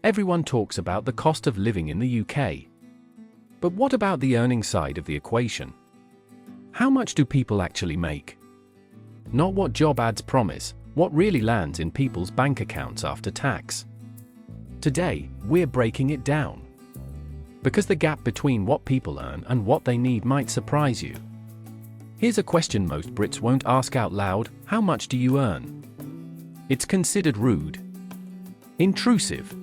Everyone talks about the cost of living in the UK. But what about the earning side of the equation? How much do people actually make? Not what job ads promise, what really lands in people's bank accounts after tax. Today, we're breaking it down. Because the gap between what people earn and what they need might surprise you. Here's a question most Brits won't ask out loud: how much do you earn? It's considered rude, intrusive,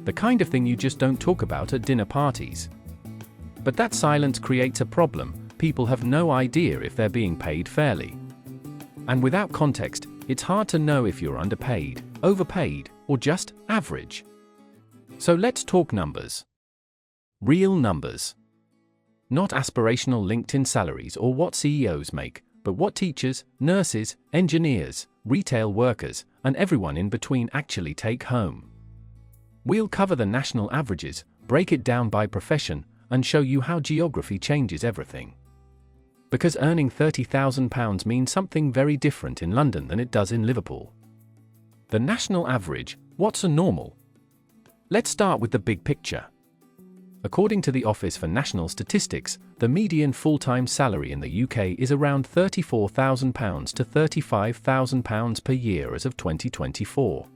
the kind of thing you just don't talk about at dinner parties. But that silence creates a problem. People have no idea if they're being paid fairly. And without context, it's hard to know if you're underpaid, overpaid, or just average. So let's talk numbers. Real numbers. Not aspirational LinkedIn salaries or what CEOs make, but what teachers, nurses, engineers, retail workers, and everyone in between actually take home. We'll cover the national averages, break it down by profession, and show you how geography changes everything. Because earning £30,000 means something very different in London than it does in Liverpool. The national average, what's a normal? Let's start with the big picture. According to the Office for National Statistics, the median full-time salary in the UK is around £34,000 to £35,000 per year as of 2024.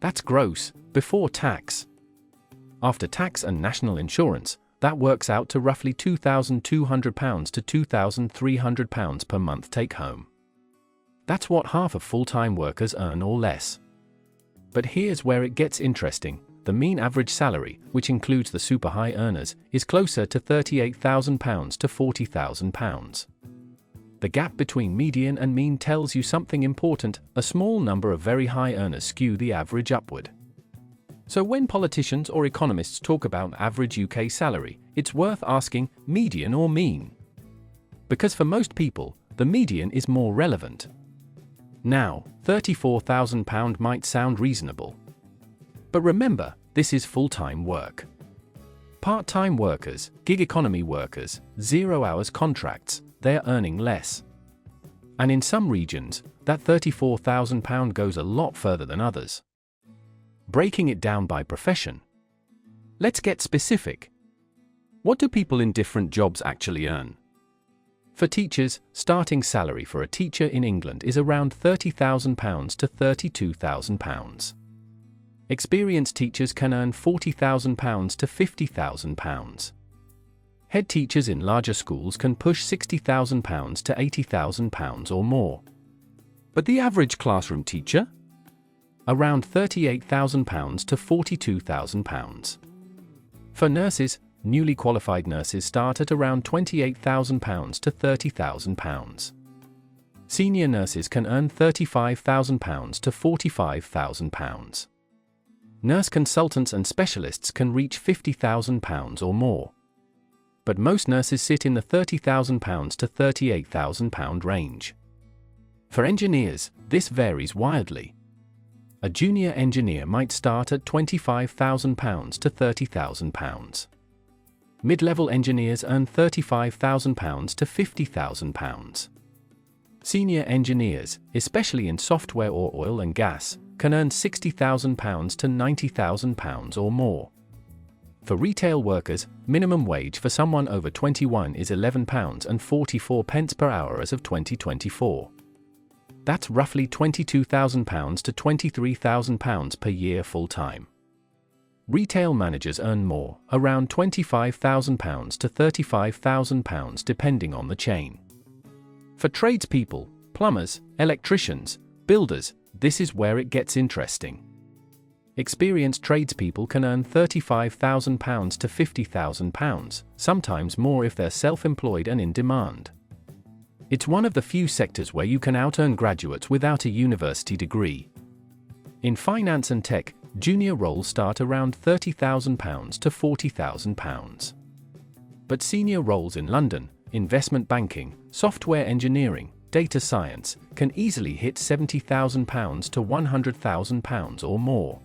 That's gross, before tax. After tax and national insurance, that works out to roughly £2,200 to £2,300 per month take-home. That's what half of full-time workers earn or less. But here's where it gets interesting. The mean average salary, which includes the super high earners, is closer to £38,000 to £40,000. The gap between median and mean tells you something important: a small number of very high earners skew the average upward. So when politicians or economists talk about average UK salary, it's worth asking, median or mean? Because for most people, the median is more relevant. Now, £34,000 might sound reasonable. But remember, this is full-time work. Part-time workers, gig economy workers, 0 hours contracts, they're earning less. And in some regions, that £34,000 goes a lot further than others. Breaking it down by profession. Let's get specific. What do people in different jobs actually earn? For teachers, starting salary for a teacher in England is around £30,000 to £32,000. Experienced teachers can earn £40,000 to £50,000. Head teachers in larger schools can push £60,000 to £80,000 or more. But the average classroom teacher? Around £38,000 to £42,000. For nurses, newly qualified nurses start at around £28,000 to £30,000. Senior nurses can earn £35,000 to £45,000. Nurse consultants and specialists can reach £50,000 or more. But most nurses sit in the £30,000 to £38,000 range. For engineers, this varies wildly. A junior engineer might start at £25,000 to £30,000. Mid-level engineers earn £35,000 to £50,000. Senior engineers, especially in software or oil and gas, can earn £60,000 to £90,000 or more. For retail workers, minimum wage for someone over 21 is £11.44 per hour as of 2024. That's roughly £22,000 to £23,000 per year full-time. Retail managers earn more, around £25,000 to £35,000 depending on the chain. For tradespeople, plumbers, electricians, builders, this is where it gets interesting. Experienced tradespeople can earn £35,000 to £50,000, sometimes more if they're self-employed and in demand. It's one of the few sectors where you can out-earn graduates without a university degree. In finance and tech, junior roles start around £30,000 to £40,000. But senior roles in London, investment banking, software engineering, data science, can easily hit £70,000 to £100,000 or more.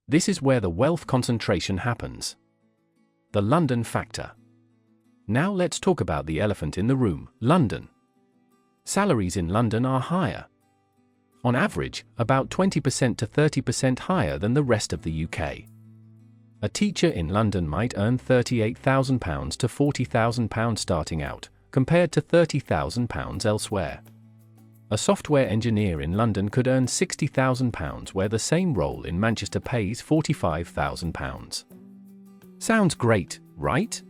This is where the wealth concentration happens. The London factor. Now let's talk about the elephant in the room, London. Salaries in London are higher. On average, about 20% to 30% higher than the rest of the UK. A teacher in London might earn £38,000 to £40,000 starting out, compared to £30,000 elsewhere. A software engineer in London could earn £60,000 where the same role in Manchester pays £45,000. Sounds great, right?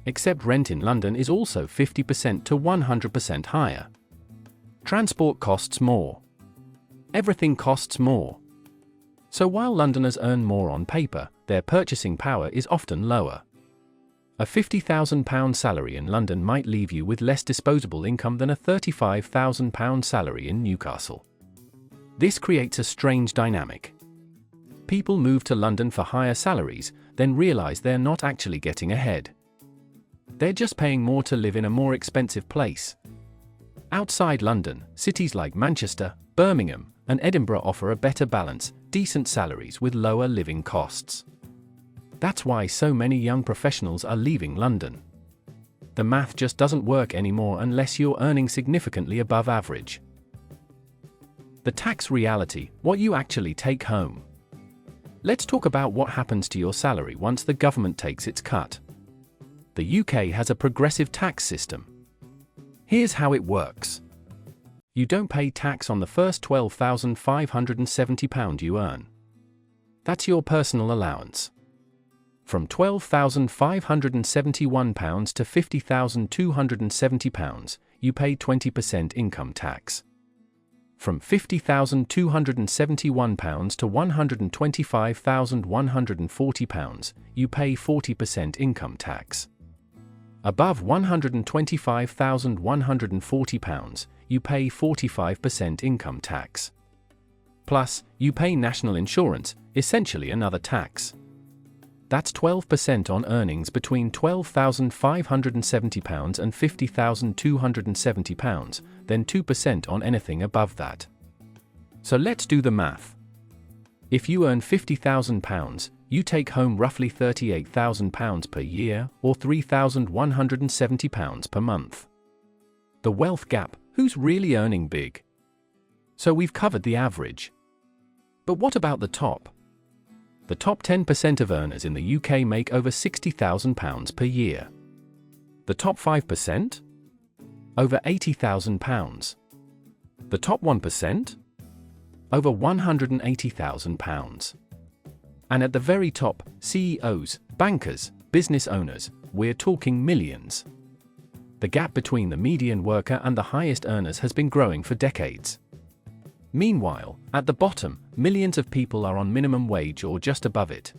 Except rent in London is also 50% to 100% higher. Transport costs more. Everything costs more. So while Londoners earn more on paper, their purchasing power is often lower. A £50,000 salary in London might leave you with less disposable income than a £35,000 salary in Newcastle. This creates a strange dynamic. People move to London for higher salaries, then realize they're not actually getting ahead. They're just paying more to live in a more expensive place. Outside London, cities like Manchester, Birmingham, and Edinburgh offer a better balance, decent salaries with lower living costs. That's why so many young professionals are leaving London. The math just doesn't work anymore unless you're earning significantly above average. The tax reality, what you actually take home. Let's talk about what happens to your salary once the government takes its cut. The UK has a progressive tax system. Here's how it works. You don't pay tax on the first £12,570 you earn. That's your personal allowance. From £12,571 to £50,270, you pay 20% income tax. From £50,271 to £125,140, you pay 40% income tax. Above £125,140, you pay 45% income tax. Plus, you pay national insurance, essentially another tax. That's 12% on earnings between £12,570 and £50,270, then 2% on anything above that. So let's do the math. If you earn £50,000, you take home roughly £38,000 per year, or £3,170 per month. The wealth gap, who's really earning big? So we've covered the average. But what about the top? The top 10% of earners in the UK make over £60,000 per year. The top 5%? Over £80,000. The top 1%? Over £180,000. And at the very top, CEOs, bankers, business owners, we're talking millions. The gap between the median worker and the highest earners has been growing for decades. Meanwhile, at the bottom, millions of people are on minimum wage or just above it.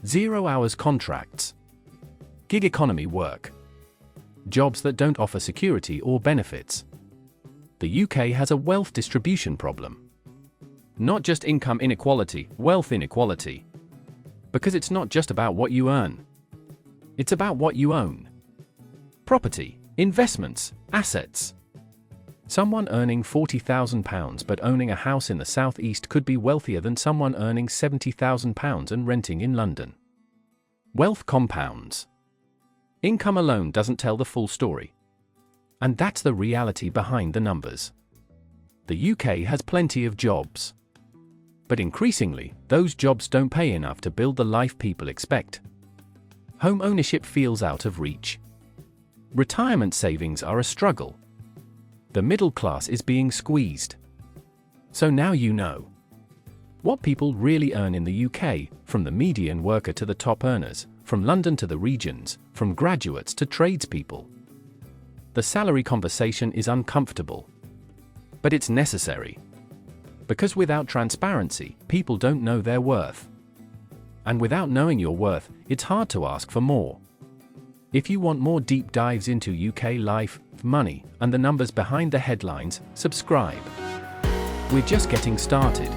0 hours contracts. Gig economy work. Jobs that don't offer security or benefits. The UK has a wealth distribution problem. Not just income inequality, wealth inequality. Because it's not just about what you earn. It's about what you own. Property, investments, assets. Someone earning £40,000 but owning a house in the southeast could be wealthier than someone earning £70,000 and renting in London. Wealth compounds. Income alone doesn't tell the full story. And that's the reality behind the numbers. The UK has plenty of jobs. But increasingly, those jobs don't pay enough to build the life people expect. Home ownership feels out of reach. Retirement savings are a struggle. The middle class is being squeezed. So now you know what people really earn in the UK, from the median worker to the top earners, from London to the regions, from graduates to tradespeople. The salary conversation is uncomfortable. But it's necessary. Because without transparency, people don't know their worth. And without knowing your worth, it's hard to ask for more. If you want more deep dives into UK life, money, and the numbers behind the headlines, subscribe. We're just getting started.